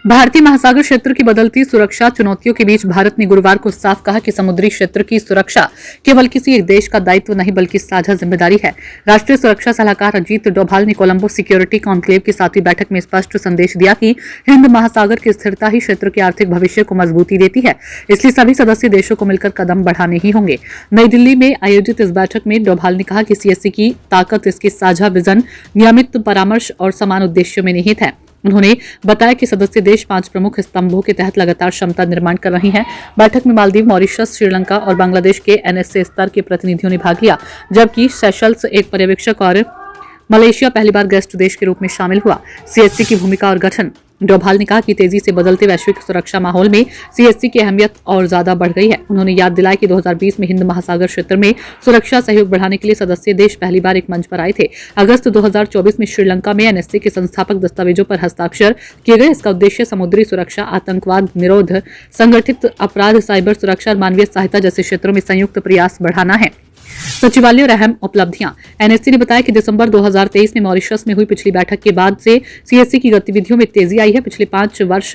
भारतीय महासागर क्षेत्र की बदलती सुरक्षा चुनौतियों के बीच भारत ने गुरुवार को साफ कहा कि समुद्री क्षेत्र की सुरक्षा केवल किसी एक देश का दायित्व नहीं बल्कि साझा जिम्मेदारी है। राष्ट्रीय सुरक्षा सलाहकार अजीत डोभाल ने कोलंबो सिक्योरिटी कॉन्क्लेव की 7वीं बैठक में स्पष्ट संदेश दिया कि हिंद महासागर की स्थिरता ही क्षेत्र के आर्थिक भविष्य को मजबूती देती है, इसलिए सभी सदस्य देशों को मिलकर कदम बढ़ाने ही होंगे। नई दिल्ली में आयोजित इस बैठक में डोभाल ने कहा कि सीएससी की ताकत इसके साझा विजन, नियमित परामर्श और समान उद्देश्यों में निहित है। उन्होंने बताया कि सदस्य देश 5 प्रमुख स्तंभों के तहत लगातार क्षमता निर्माण कर रहे हैं। बैठक में मालदीव, मॉरिशस, श्रीलंका और बांग्लादेश के एनएसए स्तर के प्रतिनिधियों ने भाग लिया, जबकि सेशल्स एक पर्यवेक्षक और मलेशिया पहली बार गेस्ट देश के रूप में शामिल हुआ। सीएससी की भूमिका और गठन। डोभाल ने कहा कि तेजी से बदलते वैश्विक सुरक्षा माहौल में सीएससी की अहमियत और ज्यादा बढ़ गई है। उन्होंने याद दिलाया कि 2020 में हिंद महासागर क्षेत्र में सुरक्षा सहयोग बढ़ाने के लिए सदस्य देश पहली बार एक मंच पर आए थे। अगस्त 2024 में श्रीलंका में एनएससी के संस्थापक दस्तावेजों पर हस्ताक्षर किए गए। इसका उद्देश्य समुद्री सुरक्षा, आतंकवाद निरोध, संगठित अपराध, साइबर सुरक्षा और मानवीय सहायता जैसे क्षेत्रों में संयुक्त प्रयास बढ़ाना है। सचिवालय और अहम उपलब्धियां। एनएससी ने बताया कि दिसंबर 2023 में मॉरिशस में हुई पिछली बैठक के बाद से सीएससी की गतिविधियों में तेजी आई है। पिछले 5 वर्ष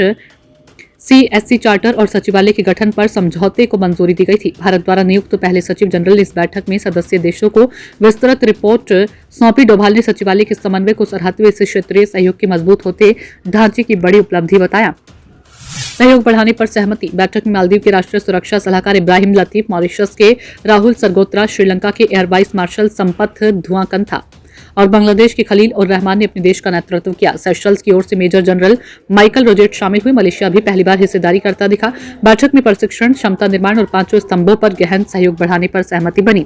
सीएससी चार्टर और सचिवालय के गठन पर समझौते को मंजूरी दी गई थी। भारत द्वारा नियुक्त पहले सचिव जनरल ने इस बैठक में सदस्य देशों को विस्तृत रिपोर्ट सौंपी। डोभाल ने सचिवालय के समन्वय को सराहते हुए इस क्षेत्रीय सहयोग के मजबूत होते ढांचे की बड़ी उपलब्धि बताया। सहयोग बढ़ाने पर सहमति। बैठक में मालदीव के राष्ट्रीय सुरक्षा सलाहकार इब्राहिम लतीफ, मॉरिशस के राहुल सरगोत्रा, श्रीलंका के एयर वाइस मार्शल संपथ धुआंकंथा और बांग्लादेश के खलील और रहमान ने अपने देश का नेतृत्व किया। सेशल्स की ओर से मेजर जनरल माइकल रोजेट शामिल हुए। मलेशिया भी पहली बार हिस्सेदारी करता दिखा। बैठक में प्रशिक्षण, क्षमता निर्माण और 5 स्तंभों पर गहन सहयोग बढ़ाने पर सहमति बनी।